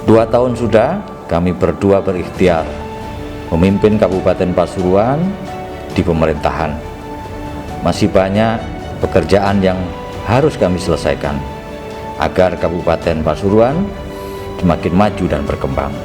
Dua tahun sudah kami berdua berikhtiar memimpin Kabupaten Pasuruan di pemerintahan. Masih banyak pekerjaan yang harus kami selesaikan agar Kabupaten Pasuruan semakin maju dan berkembang.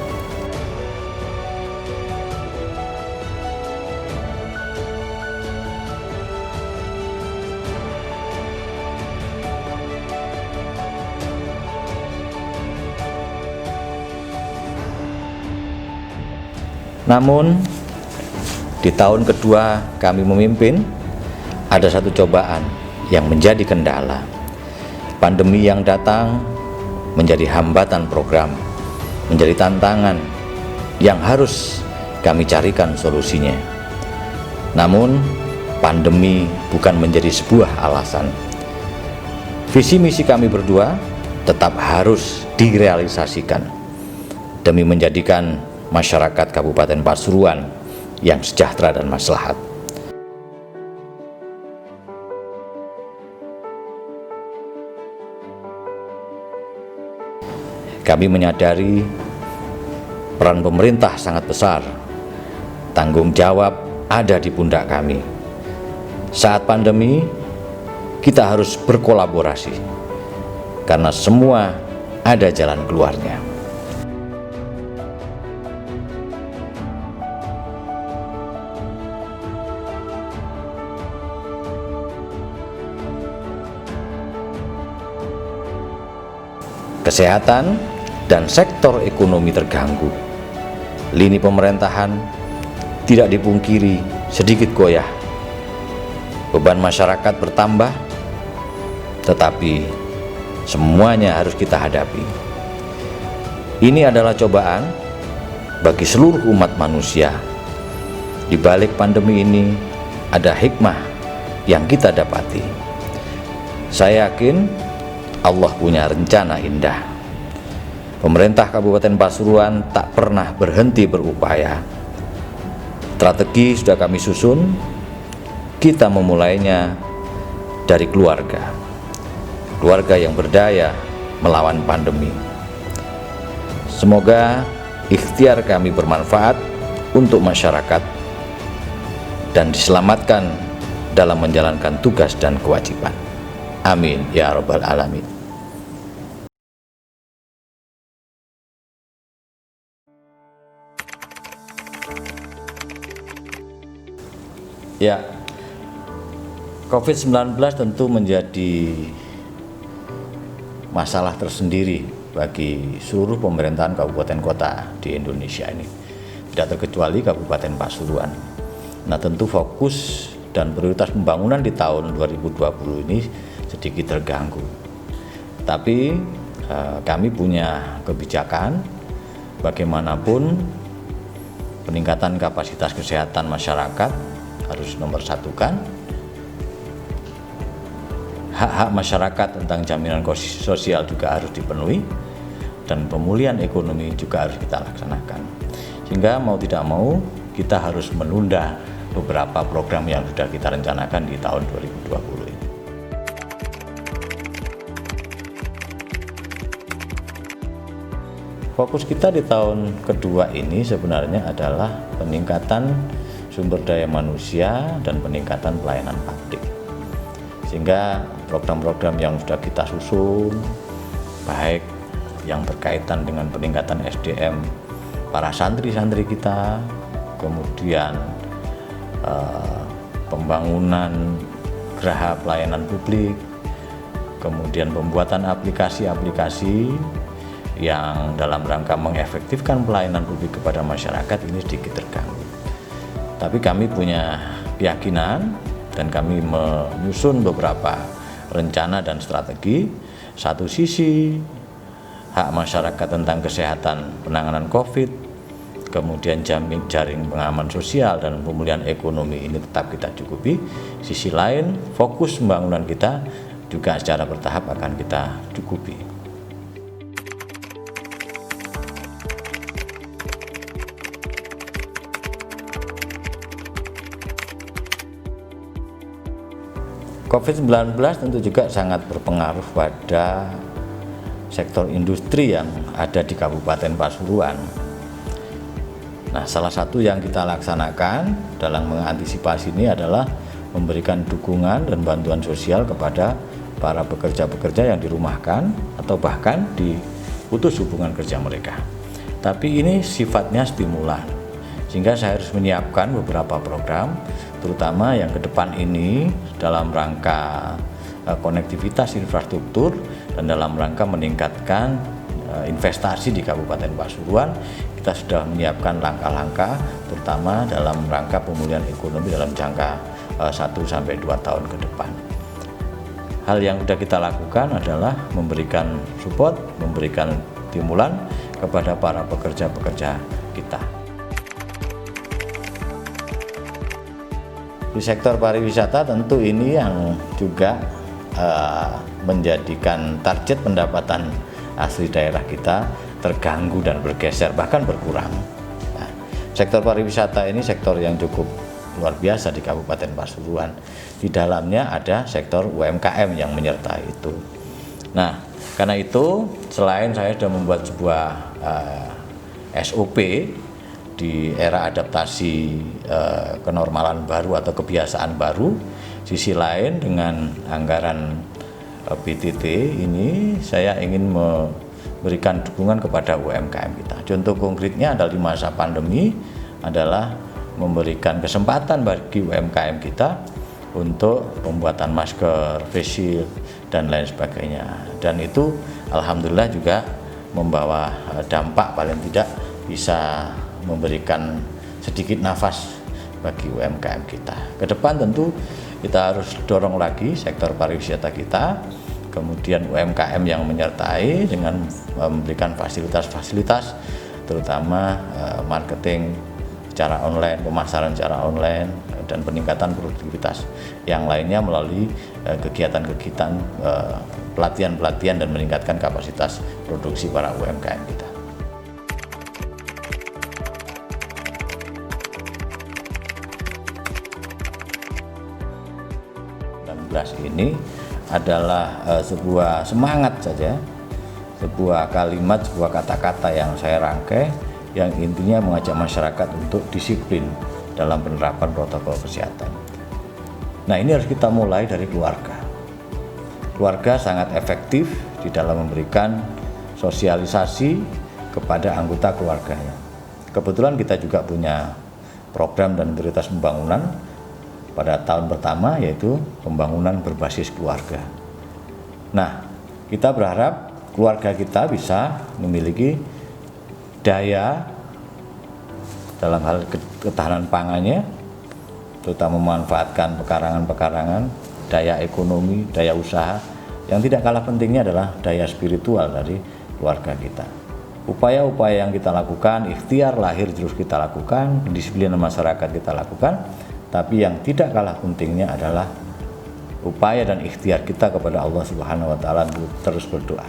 Namun di tahun kedua kami memimpin, ada satu cobaan yang menjadi kendala. Pandemi yang datang menjadi hambatan program, menjadi tantangan yang harus kami carikan solusinya. Namun pandemi bukan menjadi sebuah alasan. Visi misi kami berdua tetap harus direalisasikan demi menjadikan masyarakat Kabupaten Pasuruan yang sejahtera dan maslahat. Kami menyadari peran pemerintah sangat besar. Tanggung jawab ada di pundak kami. Saat pandemi, kita harus berkolaborasi karena semua ada jalan keluarnya. Kesehatan dan sektor ekonomi terganggu. Lini pemerintahan tidak dipungkiri sedikit goyah. Beban masyarakat bertambah, tetapi semuanya harus kita hadapi. Ini adalah cobaan bagi seluruh umat manusia. Di balik pandemi ini ada hikmah yang kita dapati. Saya yakin Allah punya rencana indah. Pemerintah Kabupaten Pasuruan tak pernah berhenti berupaya. Strategi sudah kami susun. Kita memulainya dari keluarga. Keluarga yang berdaya melawan pandemi. Semoga ikhtiar kami bermanfaat untuk masyarakat dan diselamatkan dalam menjalankan tugas dan kewajiban. Amin ya rabbal alamin. Ya, COVID-19 tentu menjadi masalah tersendiri bagi seluruh pemerintahan kabupaten kota di Indonesia ini. Tidak terkecuali Kabupaten Pasuruan. Nah, tentu fokus dan prioritas pembangunan di tahun 2020 ini sedikit terganggu. Tapi kami punya kebijakan bagaimanapun peningkatan kapasitas kesehatan masyarakat harus nomor satukan. Hak-hak masyarakat tentang jaminan sosial juga harus dipenuhi, dan pemulihan ekonomi juga harus kita laksanakan. Sehingga mau tidak mau kita harus menunda beberapa program yang sudah kita rencanakan di tahun 2020 ini. Fokus kita di tahun kedua ini sebenarnya adalah peningkatan sumber daya manusia dan peningkatan pelayanan publik. Sehingga program-program yang sudah kita susun, baik yang berkaitan dengan peningkatan SDM para santri-santri kita, kemudian pembangunan geraha pelayanan publik, kemudian pembuatan aplikasi-aplikasi yang dalam rangka mengefektifkan pelayanan publik kepada masyarakat ini sedikit terganggu. Tapi kami punya keyakinan dan kami menyusun beberapa rencana dan strategi. Satu sisi hak masyarakat tentang kesehatan penanganan COVID, kemudian jaring pengaman sosial dan pemulihan ekonomi ini tetap kita cukupi. Sisi lain, fokus pembangunan kita juga secara bertahap akan kita cukupi. COVID-19 tentu juga sangat berpengaruh pada sektor industri yang ada di Kabupaten Pasuruan. Nah, salah satu yang kita laksanakan dalam mengantisipasi ini adalah memberikan dukungan dan bantuan sosial kepada para pekerja-pekerja yang dirumahkan atau bahkan diputus hubungan kerja mereka. Tapi ini sifatnya stimulan, sehingga saya harus menyiapkan beberapa program, terutama yang ke depan ini dalam rangka konektivitas infrastruktur dan dalam rangka meningkatkan investasi di Kabupaten Pasuruan. Kita sudah menyiapkan langkah-langkah terutama dalam rangka pemulihan ekonomi dalam jangka 1-2 tahun ke depan. Hal yang sudah kita lakukan adalah memberikan support, memberikan stimulan kepada para pekerja-pekerja kita. Di sektor pariwisata tentu ini yang juga menjadikan target pendapatan asli daerah kita terganggu dan bergeser, bahkan berkurang. Nah, sektor pariwisata ini sektor yang cukup luar biasa di Kabupaten Pasuruan. Di dalamnya ada sektor UMKM yang menyertai itu. Nah, karena itu selain saya sudah membuat sebuah SOP di era adaptasi kenormalan baru atau kebiasaan baru, sisi lain dengan anggaran BTT ini saya ingin memberikan dukungan kepada UMKM kita. Contoh konkretnya adalah di masa pandemi adalah memberikan kesempatan bagi UMKM kita untuk pembuatan masker, face shield dan lain sebagainya. Dan itu alhamdulillah juga membawa dampak, paling tidak bisa memberikan sedikit nafas bagi UMKM kita. Ke depan tentu kita harus dorong lagi sektor pariwisata kita, kemudian UMKM yang menyertai dengan memberikan fasilitas-fasilitas terutama marketing secara online, pemasaran secara online, dan peningkatan produktivitas yang lainnya melalui kegiatan-kegiatan pelatihan-pelatihan dan meningkatkan kapasitas produksi para UMKM kita. Ini adalah sebuah semangat saja, sebuah kalimat, sebuah kata-kata yang saya rangkai yang intinya mengajak masyarakat untuk disiplin dalam penerapan protokol kesehatan. Nah, ini harus kita mulai dari keluarga. Keluarga sangat efektif di dalam memberikan sosialisasi kepada anggota keluarganya. Kebetulan kita juga punya program dan prioritas pembangunan pada tahun pertama, yaitu pembangunan berbasis keluarga. Nah, kita berharap keluarga kita bisa memiliki daya dalam hal ketahanan pangannya, terutama memanfaatkan pekarangan-pekarangan, daya ekonomi, daya usaha. Yang tidak kalah pentingnya adalah daya spiritual dari keluarga kita. Upaya-upaya yang kita lakukan, ikhtiar lahir terus kita lakukan, pendisiplinan masyarakat kita lakukan, tapi yang tidak kalah pentingnya adalah upaya dan ikhtiar kita kepada Allah Subhanahu wa Ta'ala untuk terus berdoa.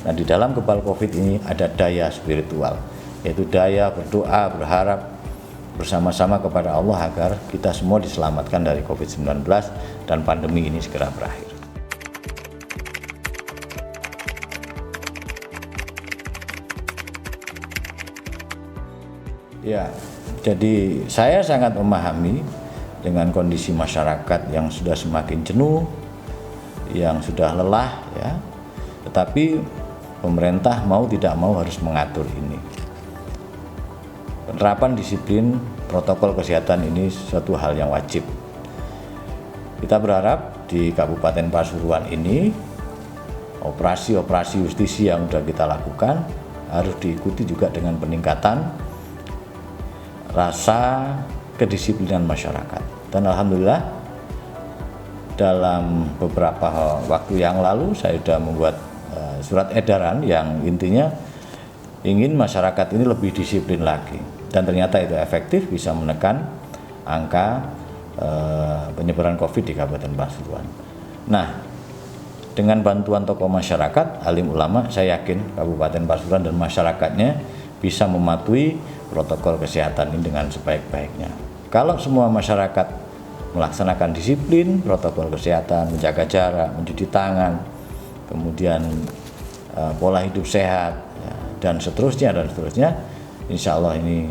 Nah, di dalam kebal COVID ini ada daya spiritual, yaitu daya berdoa, berharap bersama-sama kepada Allah agar kita semua diselamatkan dari COVID-19 dan pandemi ini segera berakhir. Ya, jadi saya sangat memahami dengan kondisi masyarakat yang sudah semakin jenuh, yang sudah lelah, ya. Tetapi pemerintah mau tidak mau harus mengatur ini. Penerapan disiplin protokol kesehatan ini suatu hal yang wajib. Kita berharap di Kabupaten Pasuruan ini operasi-operasi justisi yang sudah kita lakukan harus diikuti juga dengan peningkatan rasa kedisiplinan masyarakat. Dan alhamdulillah dalam beberapa waktu yang lalu saya sudah membuat surat edaran yang intinya ingin masyarakat ini lebih disiplin lagi, dan ternyata itu efektif, bisa menekan angka penyebaran COVID di Kabupaten Pasuruan. Nah, dengan bantuan tokoh masyarakat, alim ulama, saya yakin Kabupaten Pasuruan dan masyarakatnya bisa mematuhi protokol kesehatan ini dengan sebaik-baiknya. Kalau semua masyarakat melaksanakan disiplin protokol kesehatan, menjaga jarak, mencuci tangan, kemudian pola hidup sehat, dan seterusnya, insya Allah ini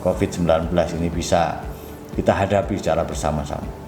COVID-19 ini bisa kita hadapi secara bersama-sama.